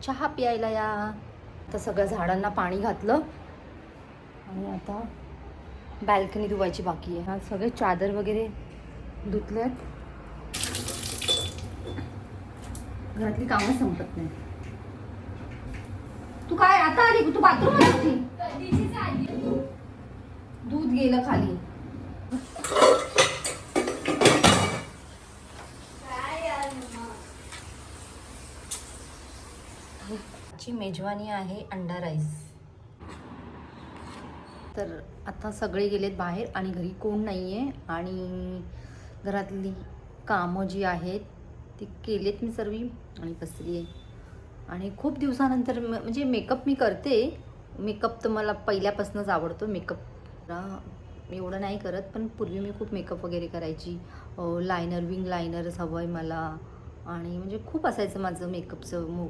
चहा प्यायला या. आता सगळ्या झाडांना पाणी घातलं आणि आता बॅल्कनी धुवायची बाकी आहे. हा सगळे चादर वगैरे धुतल्यात. घरातली कामं संपत नाही. तू काय आता आली? तू बाथरूम मध्ये दूध गेलं खाली. ची मेजवानी आहे अंडा राईस. तर आता सगळे गेलेत बाहेर आणि घरी कोण नाही आहे आणि घरातली कामं जी आहेत ती केलेत मी सर्व आणि बसली आहे. आणि खूप दिवसानंतर म्हणजे मेकअप मी करते. मेकअप तर मला पहिल्यापासूनच आवडतो. मेकअप एवढं नाही करत, पण पूर्वी मी खूप मेकअप वगैरे करायची. लायनर, विंग लायनरच हवं आहे मला आणि म्हणजे खूप असायचं माझं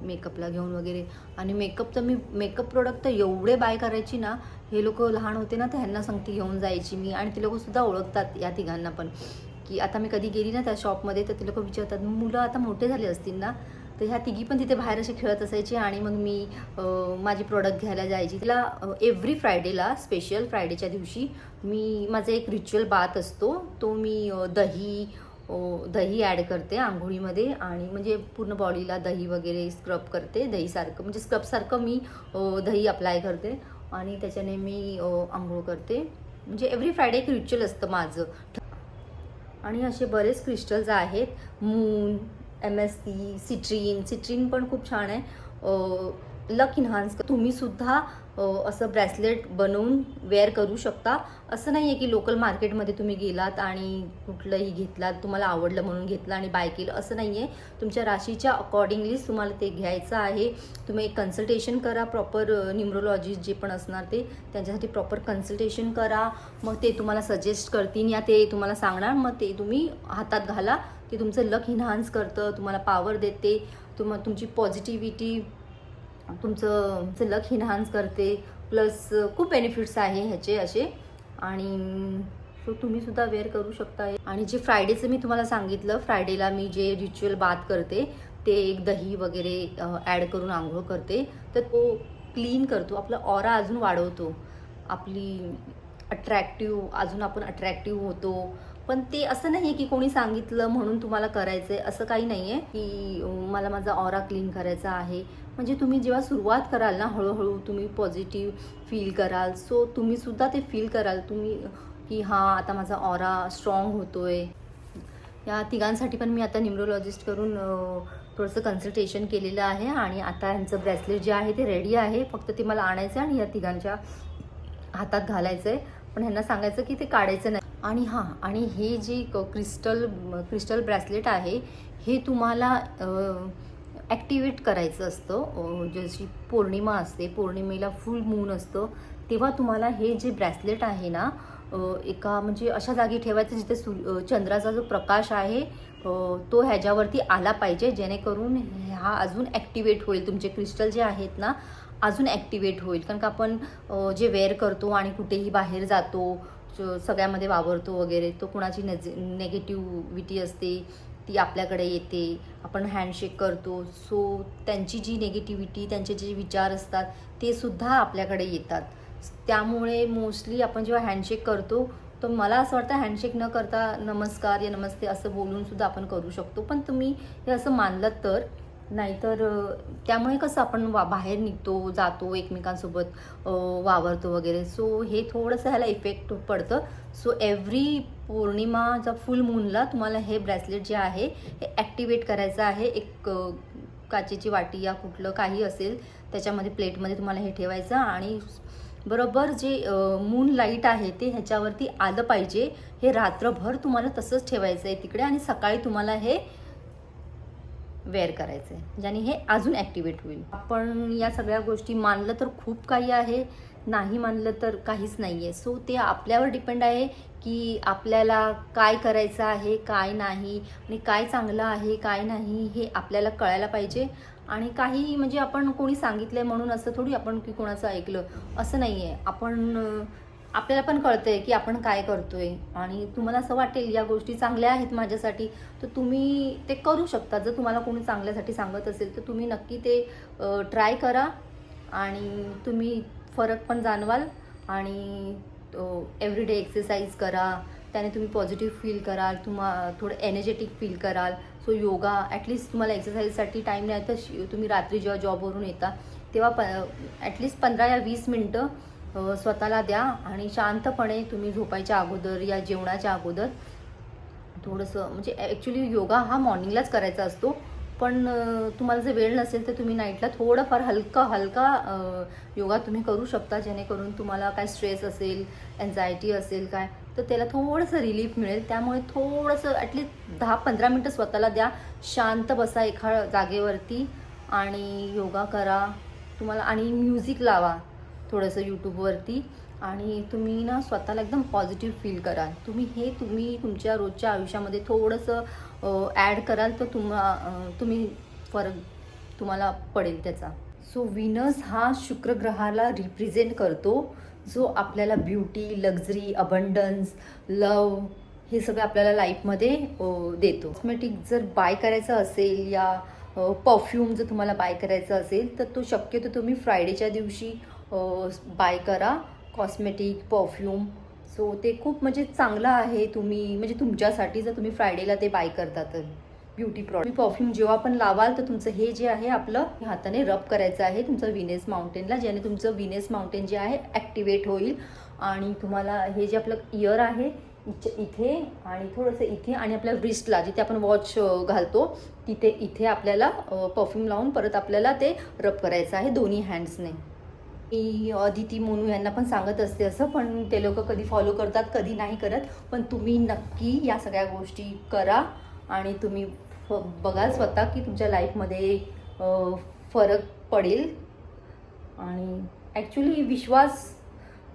मेकअपला घेऊन वगैरे. आणि मेकअप तर मी मेकअप प्रोडक्ट तर एवढे बाय करायची ना. हे लोक लहान होते ना, तर ह्यांना सांगती घेऊन जायची मी. आणि ते लोकसुद्धा ओळखतात या तिघांना पण, की आता मी कधी गेली ना त्या शॉपमध्ये तर ते लोक विचारतात. मुलं आता मोठे झाले असतील ना, तर ह्या तिघी पण तिथे बाहेर असे खेळत असायची आणि मग मी माझी प्रोडक्ट घ्यायला जायची. तिला एव्हरी फ्रायडेला, स्पेशल फ्रायडेच्या दिवशी मी माझा एक रिच्युअल बाथ असतो. तो मी दही ॲड करते आंघोळीमध्ये आणि म्हणजे पूर्ण बॉडीला दही वगैरे स्क्रब करते. दहीसारखं म्हणजे स्क्रबसारखं मी दही अप्लाय करते आणि त्याच्याने मी आंघोळ करते. म्हणजे एव्हरी फ्रायडे एक रिच्युअल असतं माझं. आणि असे बरेच क्रिस्टल्स आहेत. मून, MSC, सिट्रीन पण खूप छान आहे. लक इन्हान्स. तुम्हीसुद्धा असं ब्रेसलेट बनवून वेअर करू शकता. असं नाही आहे की लोकल मार्केटमध्ये तुम्ही गेलात आणि कुठलंही घेतलात, तुम्हाला आवडलं म्हणून घेतलं आणि बाय केलं, असं नाही आहे. तुमच्या राशीच्या अकॉर्डिंगलीच तुम्हाला ते घ्यायचं आहे. तुम्ही एक कन्सल्टेशन करा. प्रॉपर न्यूमरोलॉजिस्ट जे पण असणार ते त्यांच्यासाठी प्रॉपर कन्सल्टेशन करा. मग ते तुम्हाला सजेस्ट करतील या ते तुम्हाला सांगणार. मग ते तुम्ही हातात घाला. ते तुमचं लक इन्हान्स करतं, तुम्हाला पॉवर देते, तुमची पॉझिटिव्हिटी, तुमचं लक इन्हान्स करते. प्लस खूप बेनिफिट्स आहे ह्याचे असे. आणि सो तुम्हीसुद्धा वेअर करू शकता. आणि जे फ्रायडेचं मी तुम्हाला सांगितलं, फ्रायडेला मी जे रिच्युअल बाथ करते ते एक दही वगैरे ॲड करून आंघोळ करते. तर तो क्लीन करतो, आपला ऑरा अजून वाढवतो, आपली अजून आपण अट्रॅक्टिव्ह होतो. पण ते असं नाही आहे की कोणी सांगितलं म्हणून तुम्हाला करायचं आहे, असं काही नाही आहे की मला माझा ऑरा क्लीन करायचा आहे. म्हणजे तुम्ही जेव्हा सुरुवात कराल ना, हळूहळू तुम्ही पॉझिटिव्ह फील कराल. सो तुम्हीसुद्धा ते फील कराल तुम्ही की हां आता माझा ऑरा स्ट्रॉंग होतो आहे. या तिघांसाठी पण मी आता न्यूमरोलॉजिस्ट करून थोडंसं कन्सल्टेशन केलेलं आहे आणि आता यांचं ब्रेसलेट जे आहे ते रेडी आहे. फक्त ते मला आणायचं आहे आणि या तिघांच्या हातात घालायचं आहे. पण ह्यांना सांगायचं की ते काढायचं नाही. आणि हां, आणि हे जे क्रिस्टल ब्रेसलेट आहे हे तुम्हाला ॲक्टिवेट करायचं असतं. जशी पौर्णिमा असते, पौर्णिमेला फुल मून असतं, तेव्हा तुम्हाला हे जे ब्रेसलेट आहे ना एका म्हणजे अशा जागी ठेवायचं जिथे चंद्राचा जो प्रकाश आहे तो ह्याच्यावरती आला पाहिजे, जेणेकरून हा अजून ॲक्टिवेट होईल. तुमचे क्रिस्टल जे आहेत ना अजून ॲक्टिवेट होईल. कारण का आपण जे वेअर करतो आणि कुठेही बाहेर जातो, सगळ्यामध्ये वावरतो वगैरे, तो कुणाची नेगेटिव्हिटी असते ती आपल्याकडे येते. आपण हँडशेक करतो, सो त्यांची जी नेगेटिव्हिटी, त्यांचे जे विचार असतात ते सुद्धा आपल्याकडे येतात. त्यामुळे मोस्टली आपण जेव्हा हँडशेक करतो तर मला असं वाटतं हँडशेक न करता नमस्कार या नमस्ते असं बोलून सुद्धा आपण करू शकतो. पण तुम्ही हे असं मानलं तर. नाहीतर त्यामुळे कसं आपण बाहेर निघतो, जातो, एकमेकांसोबत वावरतो वगैरे, सो हे थोडंसं ह्याला इफेक्ट पडतं. सो एव्हरी पौर्णिमाच्या फुल मूनला तुम्हाला हे ब्रेसलेट जे आहे हे ॲक्टिवेट करायचं आहे. एक काचेची वाटी या कुठलं काही असेल त्याच्यामध्ये प्लेटमध्ये तुम्हाला हे ठेवायचं आणि बरोबर जे मून लाईट आहे ते ह्याच्यावरती आलं पाहिजे. हे रात्रभर तुम्हाला तसंच ठेवायचं आहे तिकडे आणि सकाळी तुम्हाला हे वेअर करायचं आहे, ज्याने हे अजून ॲक्टिवेट होईल. आपण या सगळ्या गोष्टी मानलं तर खूप काही आहे, नाही मानलं तर काहीच नाही आहे. सो ते आपल्यावर डिपेंड आहे की आपल्याला काय करायचं आहे, काय नाही, आणि काय चांगलं आहे, काय नाही हे आपल्याला कळायला पाहिजे. आणि काही म्हणजे आपण कोणी सांगितलं आहे म्हणून असं थोडी आपण की कोणाचं ऐकलं असं नाही आहे. आपण आपल्याला पण कळतंय की आपण काय करतोय आणि तुम्हाला असं वाटेल या गोष्टी चांगल्या आहेत माझ्यासाठी, तर तुम्ही ते करू शकता. जर तुम्हाला कोणी चांगल्यासाठी सांगत असेल तर तुम्ही नक्की ते ट्राय करा आणि तुम्ही फरक पण जाणवाल. आणि एव्हरीडे एक्सरसाइज करा, त्याने तुम्ही पॉझिटिव्ह फील कराल, थोडं एनर्जेटिक फील कराल. सो योगा ॲटलिस्ट तुम्हाला एक्सरसाइजसाठी टाईम नाही तर तुम्ही रात्री जेव्हा जॉबवरून येता तेव्हा ॲटलिस्ट 15 या 20 मिनटं स्वतःला द्या आणि शांतपणे तुम्ही झोपायच्या अगोदर या जेवणाच्या अगोदर थोडंसं, म्हणजे ॲक्च्युली योगा हा मॉर्निंगलाच करायचा असतो, पण तुम्हाला जर वेळ नसेल तर तुम्ही नाईटला थोडंफार हलका योगा तुम्ही करू शकता, जेणेकरून तुम्हाला काय स्ट्रेस असेल, एन्झायटी असेल काय, तर त्याला थोडंसं रिलीफ मिळेल. त्यामुळे थोडंसं ॲटलिस्ट 10-15 मिनटं स्वतःला द्या, शांत बसा एका जागेवरती आणि योगा करा तुम्हाला. आणि म्युझिक लावा थोडंसं यूट्यूबवरती आणि तुम्ही ना स्वतःला एकदम पॉझिटिव्ह फील कराल. तुम्ही तुमच्या रोजच्या आयुष्यामध्ये थोडंसं ॲड कराल तर तुम्ही फरक तुम्हाला पडेल त्याचा. सो व्हीनस हा शुक्र ग्रहाला रिप्रेझेंट करतो, जो आपल्याला ब्युटी, लक्झरी, अबंडन्स, लव हे सगळं आपल्याला लाईफमध्ये देतो. कॉस्मेटिक जर बाय करायचं असेल या परफ्यूम जर तुम्हाला बाय करायचं असेल तर तो शक्यतो तुम्ही फ्रायडेच्या दिवशी बाय करा, कॉस्मेटिक, परफ्यूम. सो ते खूप म्हणजे चांगलं आहे, तुम्ही म्हणजे तुमच्यासाठी जर तुम्ही फ्रायडेला ते बाय करता तर. ब्युटी प्रॉडक्ट परफ्यूम जेव्हा पण लावाल तर तुमचं हे जे आहे आपलं हाताने रब करायचं आहे तुमचं व्हीनस माउंटेनला, ज्याने तुमचं व्हीनस माउंटेन जे आहे ॲक्टिवेट होईल. आणि तुम्हाला हे जे आपलं इयर आहे इथे आणि थोडंसं इथे आणि आपल्या रिस्टला जिथे आपण वॉच घालतो तिथे इथे आपल्याला परफ्यूम लावून परत आपल्याला ते रब करायचं आहे दोन्ही हँड्सने. मी अदिती मोनू यांना पण सांगत असते असं, पण ते लोक कधी फॉलो करतात कधी नाही करत. पण तुम्ही नक्की या सगळ्या गोष्टी करा आणि तुम्ही बघाल स्वतः की तुमच्या लाईफमध्ये फरक पडेल. आणि ॲक्च्युली विश्वास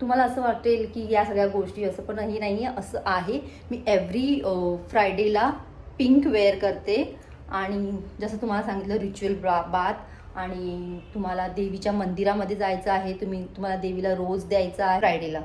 तुम्हाला असं वाटेल की या सगळ्या गोष्टी असं, पण हे नाही आहे, असं आहे. मी एव्हरी फ्रायडेला पिंक वेअर करते आणि जसं तुम्हाला सांगितलं रिच्युअल बाथ. आणि तुम्हाला देवीच्या मंदिरामध्ये जायचं आहे, तुम्हाला देवीला रोज द्यायचा आहे फ्रायडेला,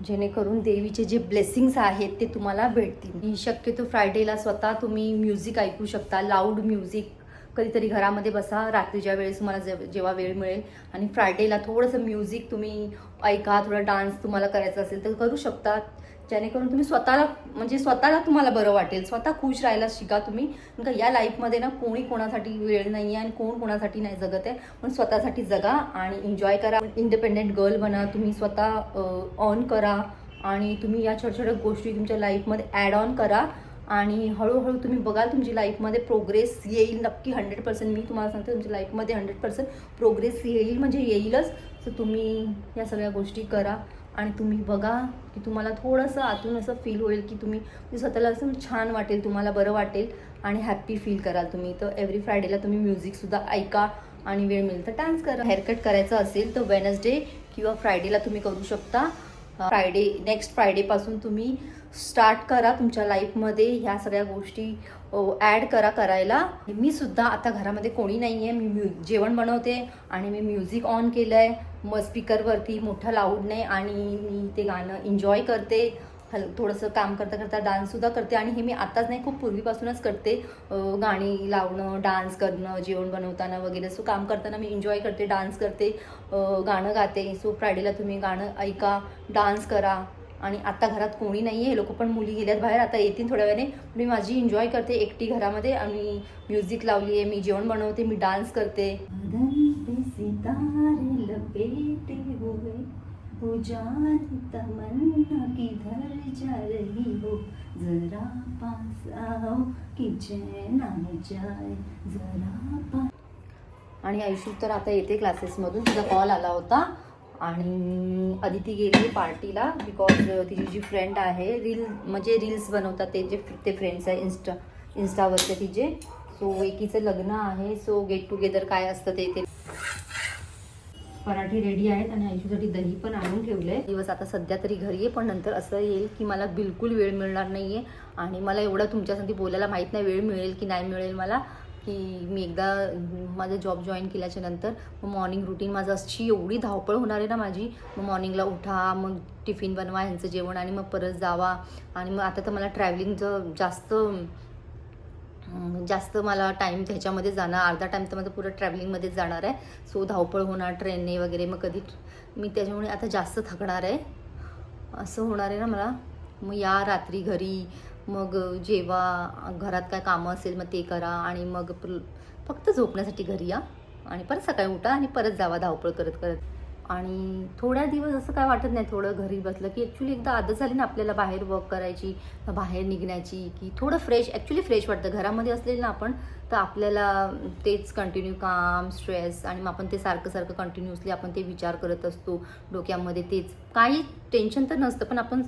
जेणेकरून देवीचे जे ब्लेसिंग्स आहेत ते तुम्हाला भेटतील. शक्यतो फ्रायडेला स्वतः तुम्ही म्युझिक ऐकू शकता, लाऊड म्युझिक. कधीतरी घरामध्ये बसा रात्रीच्या वेळेस तुम्हाला जेव्हा वेळ मिळेल आणि फ्रायडेला थोडंसं म्युझिक तुम्ही ऐका, थोडा डान्स तुम्हाला करायचा असेल तर करू शकता, जेणेकरून तुम्ही स्वतःला तुम्हाला बरं वाटेल. स्वतः खुश राहायला शिका तुम्ही, कारण या लाईफमध्ये ना कोणासाठी वेळ नाही आहे आणि कोणासाठी नाही जगत आहे, पण स्वतःसाठी जगा आणि एन्जॉय करा. इंडिपेंडेंट गर्ल बना, तुम्ही स्वतः अर्न करा आणि तुम्ही या छोट्या गोष्टी तुमच्या लाईफमध्ये ॲड ऑन करा आणि हळूहळू तुम्ही बघाल तुमची लाईफमध्ये प्रोग्रेस येईल नक्की. 100% मी तुम्हाला सांगते तुमच्या लाईफमध्ये 100% प्रोग्रेस येईल, म्हणजे येईलच. तर तुम्ही या सगळ्या गोष्टी करा आणि तुम्ही बघा की तुम्हाला थोडंसं आतून असं फील होईल की तुम्ही स्वतःला असं छान वाटेल, तुम्हाला बरं वाटेल आणि हॅप्पी फील कराल तुम्ही. तर एव्हरी फ्रायडेला तुम्ही म्युझिकसुद्धा ऐका आणि वेळ मिळेल तर डान्स करा. हेअरकट करायचं असेल तर वेनसडे किंवा फ्रायडेला तुम्ही करू शकता. नेक्स्ट फ्रायडेपासून तुम्ही स्टार्ट करा तुमच्या लाईफमध्ये ह्या सगळ्या गोष्टी ॲड करायला. मी सुद्धा आता घरामध्ये कोणी नाही आहे, मी जेवण बनवते आणि मी म्युझिक ऑन केलं आहे मग स्पीकरवरती मोठा लाऊडने आणि मी ते गाणं एन्जॉय करते. थोडंसं काम करता डान्ससुद्धा करते आणि हे मी आताच नाही खूप पूर्वीपासूनच करते. गाणी लावणं, डान्स करणं, जेवण बनवताना वगैरे. सो काम करताना मी एन्जॉय करते, डान्स करते, गाणं गाते. सो फ्रायडेला तुम्ही गाणं ऐका, डान्स करा. आणि आता घरात कोणी नाही आहे, हे लोक पण मुली गेल्यात बाहेर, आता येतील थोड्या वेळाने. मी माझी एन्जॉय करते एकटी घरामध्ये आणि म्युझिक लावली आहे, मी जेवण बनवते, मी डान्स करते. हो जान तमन्ना किधर जा रही हो, जरा पास आओ कि चैन आ जाए जरा पास. आणि आयुष्य तर आता येते क्लासेसमधून, तिचा कॉल आला होता आणि अदिती गेली पार्टीला बिकॉज तिची जी फ्रेंड आहे रील्स बनवतात ते फ्रेंड्स आहे इंस्टावरचे तिचे. सो एकीचं लग्न आहे, सो गेट टुगेदर काय असतं ते पराठे रेडी आहेत आणि आयुष्यासाठी दही पण आणून ठेवलं आहे. दिवस आता सध्या तरी घरी आहे, पण नंतर असं येईल की मला बिलकुल वेळ मिळणार नाही आहे आणि मला एवढं तुमच्यासाठी बोलायला माहीत नाही वेळ मिळेल की नाही मिळेल मला. की मी एकदा माझा जॉब जॉईन केल्याच्या नंतर मग मॉर्निंग रुटीन माझं अशी एवढी धावपळ होणार आहे ना माझी. मग मॉर्निंगला उठा, मग टिफिन बनवा ह्यांचं जेवण आणि मग परत जावा. आणि मग आता तर मला ट्रॅव्हलिंगचं जास्त मला टाईम ह्याच्यामध्ये जाणार, अर्धा टाईम तर माझं पुरं ट्रॅव्हलिंगमध्येच जाणार आहे. सो धावपळ होणार ट्रेनने वगैरे, मग कधी मी त्याच्यामुळे आता जास्त थकणार आहे, असं होणार आहे ना मला. मग या रात्री घरी, मग जेव्हा घरात काय कामं असेल मग ते करा आणि मग फक्त झोपण्यासाठी घरी या आणि परत सकाळी उठा आणि परत जावा धावपळ करत करत. आणि थोड्या दिवस असं काय वाटत नाही, थोडं घरी बसलं की ॲक्च्युली एकदा आदत झाली ना आपल्याला बाहेर वर्क करायची, बाहेर निघण्याची, की थोडं फ्रेश वाटतं. घरामध्ये असलेलं ना आपण तर आपल्याला तेच कंटिन्यू काम, स्ट्रेस, आणि मग आपण ते सारखं कंटिन्युअसली आपण ते विचार करत असतो डोक्यामध्ये. तेच काही टेन्शन तर नसतं, पण आपण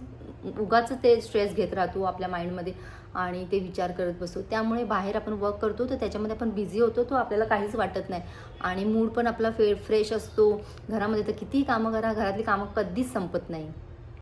उगाच ते स्ट्रेस घेत राहतो आपल्या माइंडमध्ये आणि ते विचार करत बसतो. त्यामुळे बाहेर आपण वर्क करतो तर त्याच्यामध्ये आपण बिझी होतो, तो आपल्याला काहीच वाटत नाही आणि मूड पण आपला फ्रेश असतो. घरामध्ये तर कितीही कामं करा, घरातली कामं कधीच संपत नाही.